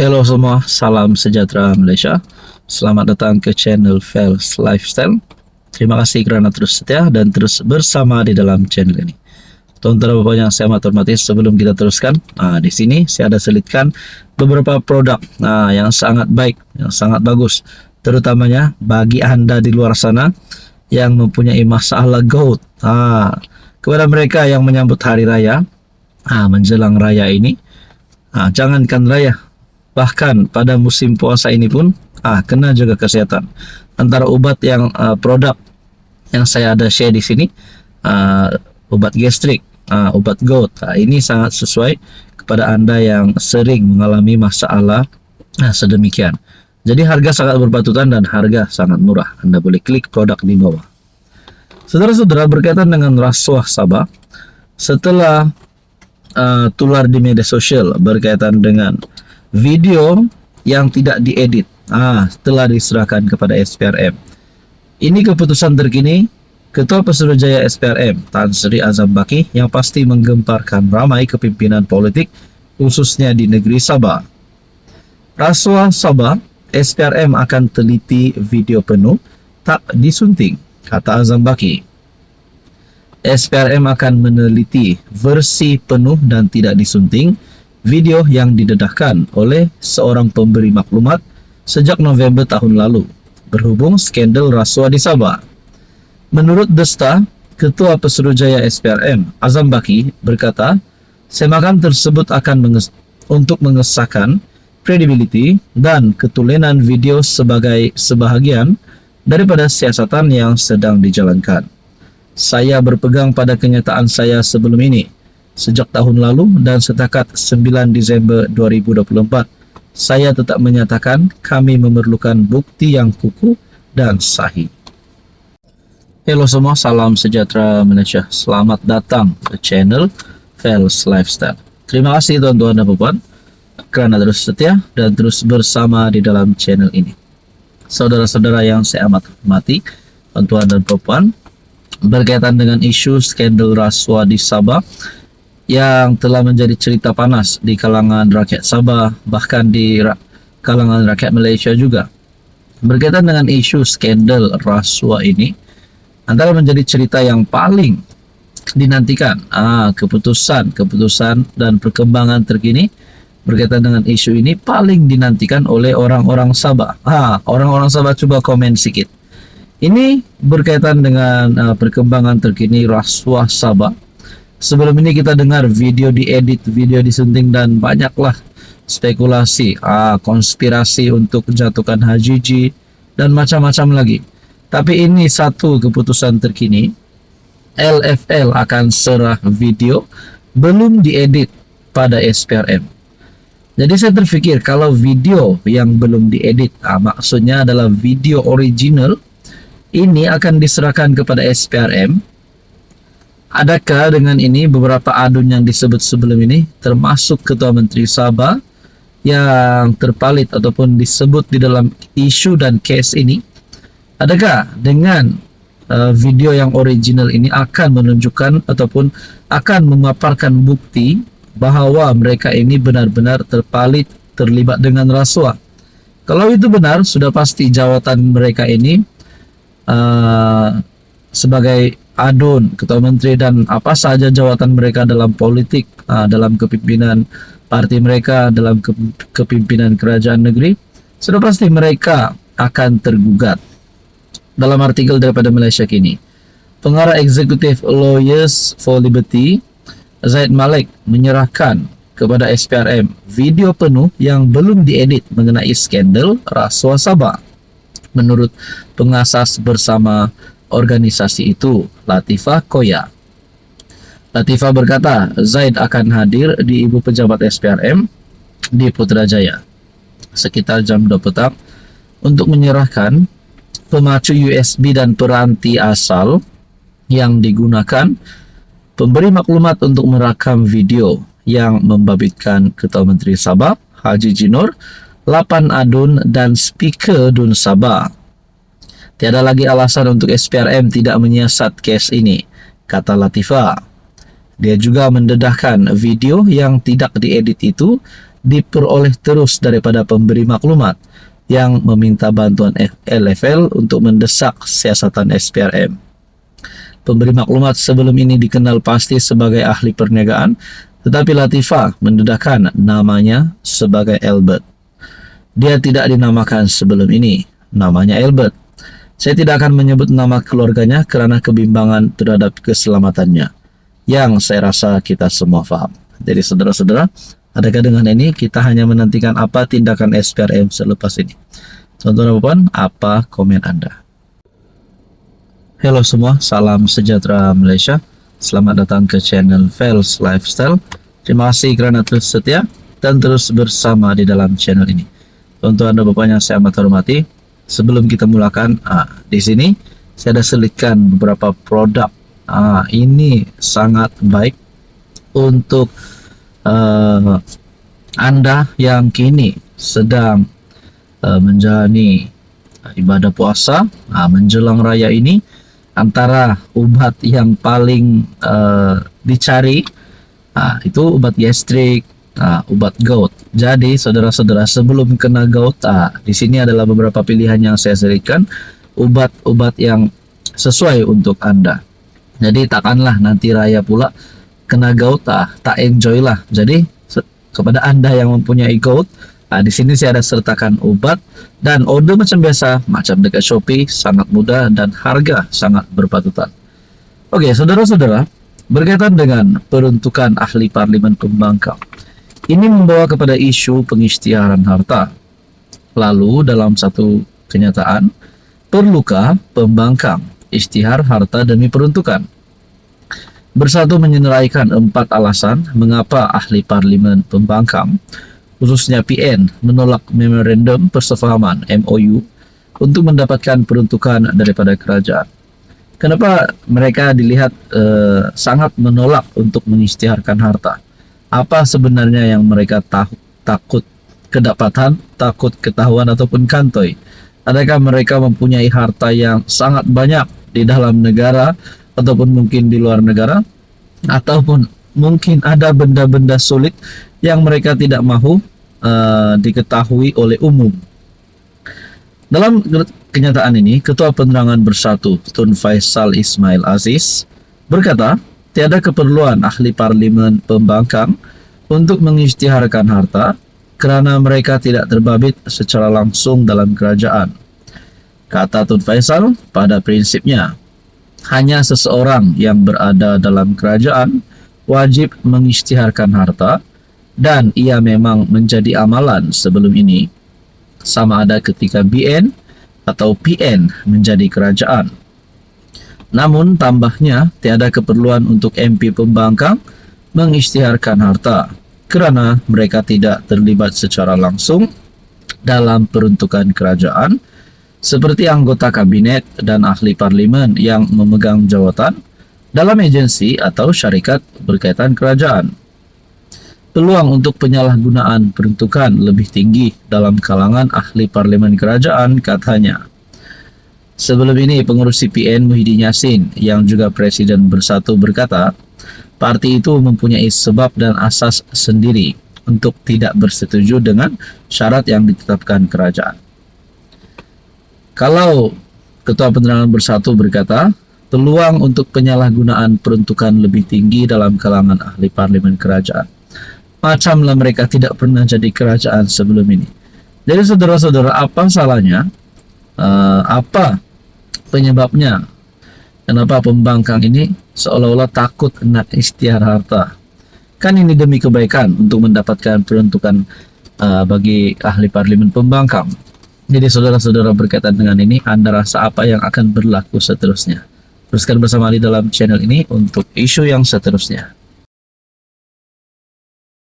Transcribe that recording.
Hello semua, salam sejahtera Malaysia. Selamat datang ke channel Fels Lifestyle. Terima kasih kerana terus setia dan terus bersama di dalam channel ini. Tuan-tuan dan puan yang saya amat hormati, sebelum kita teruskan, di sini saya ada selitkan beberapa produk yang sangat baik, yang sangat bagus, terutamanya bagi anda di luar sana yang mempunyai masalah gout. Kepada mereka yang menyambut hari raya, menjelang raya ini, jangankan raya, bahkan pada musim puasa ini pun kena jaga kesehatan. Antara obat yang produk yang saya ada share di sini, obat gastrik, obat gout, ini sangat sesuai kepada anda yang sering mengalami masalah sedemikian. Jadi harga sangat berpatutan dan harga sangat murah. Anda boleh klik produk di bawah. Saudara-saudara, berkaitan dengan rasuah Sabah, setelah tular di media sosial berkaitan dengan video yang tidak diedit, telah diserahkan kepada SPRM. Ini keputusan terkini Ketua Pesuruhjaya SPRM Tan Sri Azam Baki yang pasti menggemparkan ramai kepimpinan politik khususnya di negeri Sabah. Rasuah Sabah, SPRM akan teliti video penuh tak disunting, kata Azam Baki. SPRM akan meneliti versi penuh dan tidak disunting video yang didedahkan oleh seorang pemberi maklumat sejak November tahun lalu berhubung skandal rasuah di Sabah. Menurut Desta, Ketua Pesuruhjaya SPRM Azam Baki berkata, semakan tersebut akan untuk mengesahkan kredibiliti dan ketulenan video sebagai sebahagian daripada siasatan yang sedang dijalankan. Saya berpegang pada kenyataan saya sebelum ini. Sejak tahun lalu dan setakat 9 Disember 2024, saya tetap menyatakan kami memerlukan bukti yang kukuh dan sahih. Hello semua, salam sejahtera Malaysia. Selamat datang ke channel Fels Lifestyle. Terima kasih tuan-tuan dan puan kerana terus setia dan terus bersama di dalam channel ini. Saudara-saudara yang saya amat hormati, tuan-tuan dan puan, berkaitan dengan isu skandal rasuah di Sabah yang telah menjadi cerita panas di kalangan rakyat Sabah, bahkan di kalangan rakyat Malaysia juga. Berkaitan dengan isu skandal rasuah ini, antara menjadi cerita yang paling dinantikan, keputusan dan perkembangan terkini berkaitan dengan isu ini paling dinantikan oleh orang-orang Sabah. Orang-orang Sabah, coba komen sikit. Ini berkaitan dengan perkembangan terkini rasuah Sabah. Sebelum ini kita dengar video diedit, video disunting dan banyaklah spekulasi, konspirasi untuk jatuhkan HJJ dan macam-macam lagi. Tapi ini satu keputusan terkini, LFL akan serah video belum diedit pada SPRM. Jadi saya terfikir kalau video yang belum diedit, maksudnya adalah video original, ini akan diserahkan kepada SPRM. Adakah dengan ini beberapa adun yang disebut sebelum ini, termasuk Ketua Menteri Sabah yang terpalit ataupun disebut di dalam isu dan kes ini, adakah dengan video yang original ini akan menunjukkan ataupun akan memaparkan bukti bahawa mereka ini benar-benar terlibat dengan rasuah? Kalau itu benar, sudah pasti jawatan mereka ini sebagai adun, ketua menteri dan apa saja jawatan mereka dalam politik, dalam kepimpinan parti mereka, dalam kepimpinan kerajaan negeri, sudah pasti mereka akan tergugat. Dalam artikel daripada Malaysia Kini, Pengarah Eksekutif Lawyers for Liberty Zaid Malik menyerahkan kepada SPRM video penuh yang belum diedit mengenai skandal rasuah Sabah. Menurut pengasas bersama organisasi itu, Latifah Koya. Latifah berkata, Zaid akan hadir di Ibu Pejabat SPRM di Putrajaya sekitar jam 2 petang untuk menyerahkan pemacu USB dan peranti asal yang digunakan pemberi maklumat untuk merakam video yang membabitkan Ketua Menteri Sabah, HJJ Noor, 8 adun dan speaker DUN Sabah. Tiada lagi alasan untuk SPRM tidak menyiasat kes ini, kata Latifah. Dia juga mendedahkan video yang tidak diedit itu diperoleh terus daripada pemberi maklumat yang meminta bantuan LFL untuk mendesak siasatan SPRM. Pemberi maklumat sebelum ini dikenal pasti sebagai ahli perniagaan, tetapi Latifah mendedahkan namanya sebagai Albert. Dia tidak dinamakan sebelum ini, namanya Albert. Saya tidak akan menyebut nama keluarganya kerana kebimbangan terhadap keselamatannya, yang saya rasa kita semua faham. Jadi saudara-saudara, adakah dengan ini kita hanya menantikan apa tindakan SPRM selepas ini? Tuan-tuan dan puan, apa komen Anda? Halo semua, salam sejahtera Malaysia. Selamat datang ke channel Fels Lifestyle. Terima kasih kerana terus setia dan terus bersama di dalam channel ini. Tuan-tuan dan puan yang saya amat hormati, sebelum kita mulakan, di sini saya ada selitkan beberapa produk. Ini sangat baik untuk Anda yang kini sedang menjalani ibadah puasa menjelang raya ini. Antara ubat yang paling dicari itu obat gastrik, obat gout. Jadi saudara-saudara, sebelum kena gout, di sini adalah beberapa pilihan yang saya selitkan, obat-obat yang sesuai untuk Anda. Jadi takkanlah nanti raya pula kena gout, tak enjoy lah. Jadi kepada Anda yang mempunyai gout, di sini saya ada sertakan obat dan order macam biasa, macam dekat Shopee, sangat mudah dan harga sangat berpatutan. Oke, saudara-saudara, berkaitan dengan peruntukan ahli parlimen pembangkang, ini membawa kepada isu pengisytiharan harta. Lalu dalam satu kenyataan, perlukah pembangkang isytihar harta demi peruntukan? Bersatu menyenaraikan 4 alasan mengapa ahli parlimen pembangkang, khususnya PN, menolak memorandum persefahaman MOU untuk mendapatkan peruntukan daripada kerajaan. Kenapa mereka dilihat sangat menolak untuk mengisytiharkan harta? Apa sebenarnya yang mereka takut kedapatan, takut ketahuan ataupun kantoi? Adakah mereka mempunyai harta yang sangat banyak di dalam negara ataupun mungkin di luar negara? Ataupun mungkin ada benda-benda sulit yang mereka tidak mahu diketahui oleh umum. Dalam kenyataan ini, Ketua Penerangan Bersatu Tun Faisal Ismail Aziz berkata, tiada keperluan ahli parlimen pembangkang untuk mengisytiharkan harta kerana mereka tidak terbabit secara langsung dalam kerajaan. Kata Tun Faisal, pada prinsipnya, hanya seseorang yang berada dalam kerajaan wajib mengisytiharkan harta dan ia memang menjadi amalan sebelum ini, sama ada ketika BN atau PN menjadi kerajaan. Namun tambahnya tiada keperluan untuk MP pembangkang mengisytiharkan harta kerana mereka tidak terlibat secara langsung dalam peruntukan kerajaan seperti anggota kabinet dan ahli parlimen yang memegang jawatan dalam agensi atau syarikat berkaitan kerajaan. Peluang untuk penyalahgunaan peruntukan lebih tinggi dalam kalangan ahli parlimen kerajaan, katanya. Sebelum ini, pengurus CPN Muhyiddin Yassin yang juga Presiden Bersatu berkata, parti itu mempunyai sebab dan asas sendiri untuk tidak bersetuju dengan syarat yang ditetapkan kerajaan. Kalau Ketua Penerangan Bersatu berkata, peluang untuk penyalahgunaan peruntukan lebih tinggi dalam kalangan ahli parlimen kerajaan. Macamlah mereka tidak pernah jadi kerajaan sebelum ini. Jadi saudara-saudara, apa salahnya? Apa penyebabnya? Kenapa pembangkang ini seolah-olah takut nak isytihar harta? Kan ini demi kebaikan untuk mendapatkan peruntukan bagi ahli parlimen pembangkang. Jadi saudara-saudara, berkaitan dengan ini, Anda rasa apa yang akan berlaku seterusnya? Teruskan bersama di dalam channel ini untuk isu yang seterusnya.